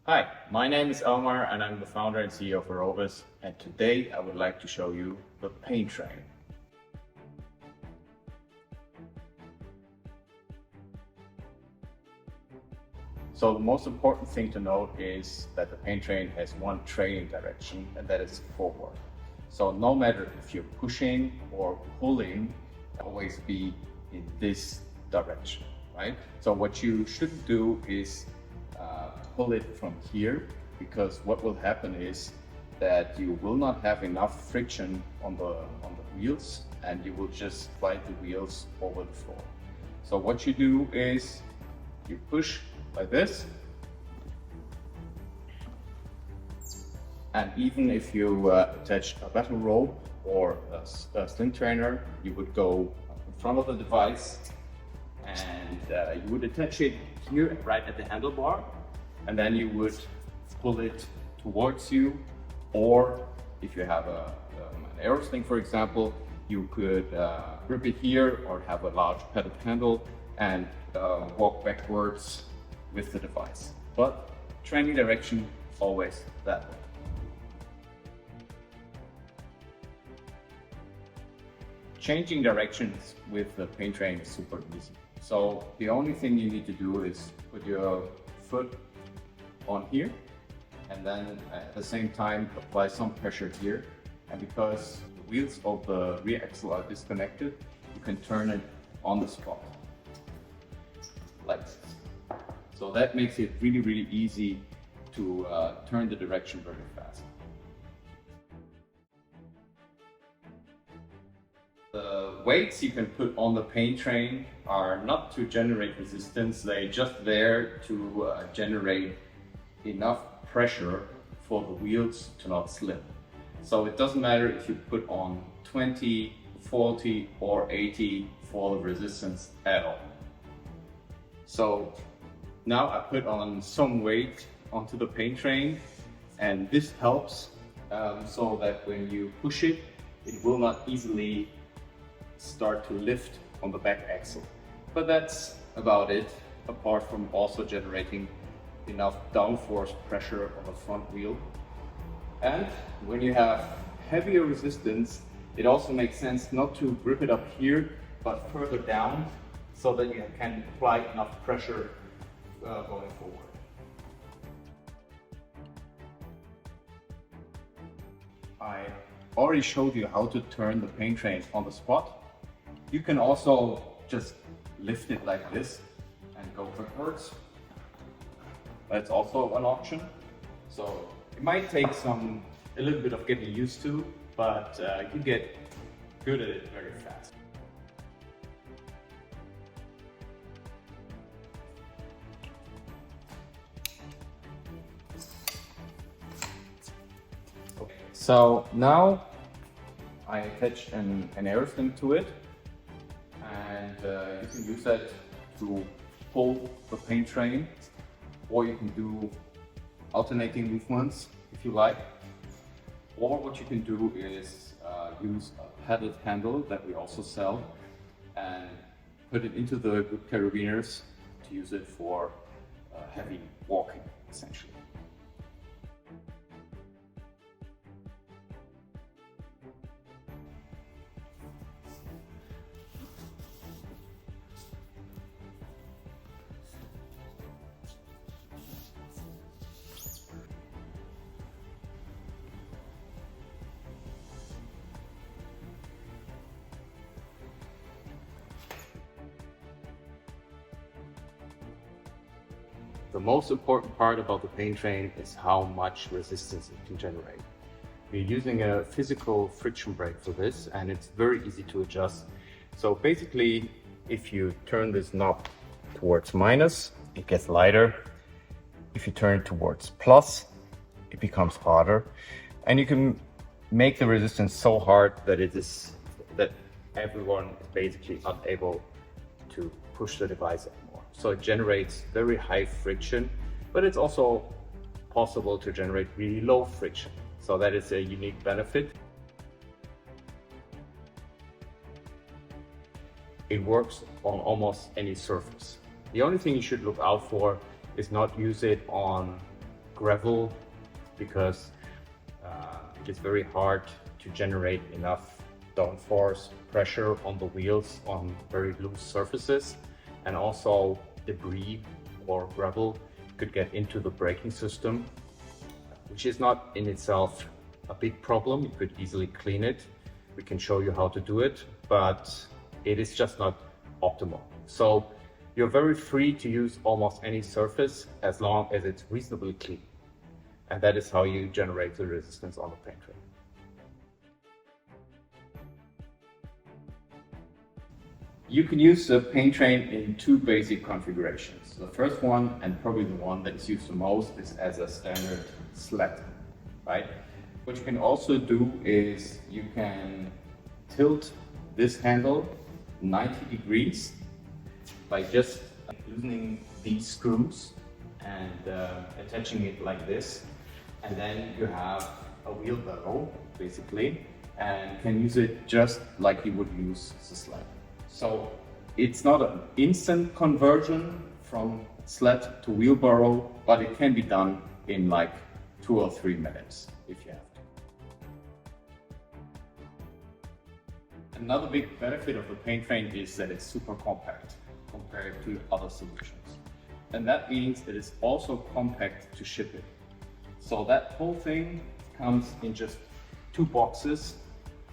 Hi, my name is Elmar and I'm the founder and CEO of Aurobis, and today I would like to show you the paint train. So the most important thing to note is that the paint train has one training direction, and that is forward. So no matter if you're pushing or pulling, always be in this direction, right? So what you shouldn't do is pull it from here, because what will happen is that you will not have enough friction on the wheels, and you will just slide the wheels over the floor. So what you do is you push like this, and even if you attach a battle rope or a sling trainer, you would go in front of the device and you would attach it here right at the handlebar, and then you would pull it towards you. Or if you have an aero sling, for example, you could grip it here or have a large pedal handle and walk backwards with the device. But training direction always that way. Changing directions with the paint train is super easy. So the only thing you need to do is put your foot on here, and then at the same time apply some pressure here. And because the wheels of the rear axle are disconnected, you can turn it on the spot like this. So that makes it really easy to turn the direction very fast. The weights you can put on the paint train are not to generate resistance, they're just there to generate enough pressure for the wheels to not slip. So it doesn't matter if you put on 20, 40 or 80 for the resistance at all. So now I put on some weight onto the paint train, and this helps so that when you push it, it will not easily start to lift on the back axle. But that's about it, apart from also generating enough downforce pressure on the front wheel. And when you have heavier resistance, it also makes sense not to grip it up here, but further down, so that you can apply enough pressure going forward. I already showed you how to turn the paint train on the spot. You can also just lift it like this and go backwards. That's also an option. So it might take a little bit of getting used to, but you get good at it very fast. Okay. So now I attached an aero sling to it, and you can use that to pull the paint train, or you can do alternating movements if you like. Or what you can do is use a padded handle that we also sell, and put it into the good carabiners to use it for heavy walking, essentially. The most important part about the paint train is how much resistance it can generate. We're using a physical friction brake for this, and it's very easy to adjust. So basically, if you turn this knob towards minus, it gets lighter. If you turn it towards plus, it becomes harder. And you can make the resistance so hard that everyone is basically unable to push the device anymore. So it generates very high friction, but it's also possible to generate really low friction. So that is a unique benefit. It works on almost any surface. The only thing you should look out for is not use it on gravel because it is very hard to generate enough downforce pressure on the wheels on very loose surfaces, and also debris or gravel could get into the braking system, which is not in itself a big problem. You could easily clean it. We can show you how to do it, but it is just not optimal. So you're very free to use almost any surface as long as it's reasonably clean. And that is how you generate the resistance on the paint train. You can use the paint train in two basic configurations. The first one, and probably the one that is used the most, is as a standard sled, right? What you can also do is you can tilt this handle 90 degrees by just loosening these screws and attaching it like this. And then you have a wheelbarrow, basically, and can use it just like you would use the sled. So it's not an instant conversion from sled to wheelbarrow, but it can be done in like 2 or 3 minutes if you have to. Another big benefit of the paint train is that it's super compact compared to other solutions. And that means it is also compact to ship it. So that whole thing comes in just 2 boxes.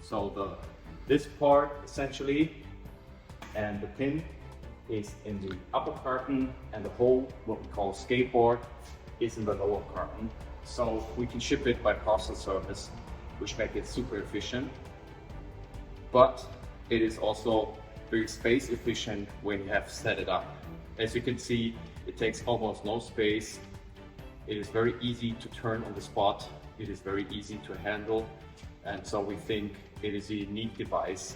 So this part essentially, and the pin is in the upper carton, and the whole, what we call skateboard, is in the lower carton. So we can ship it by parcel service, which makes it super efficient. But it is also very space efficient when you have set it up. As you can see, it takes almost no space. It is very easy to turn on the spot. It is very easy to handle. And so we think it is a unique device,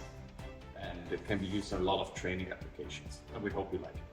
and it can be used in a lot of training applications, and we hope you like it.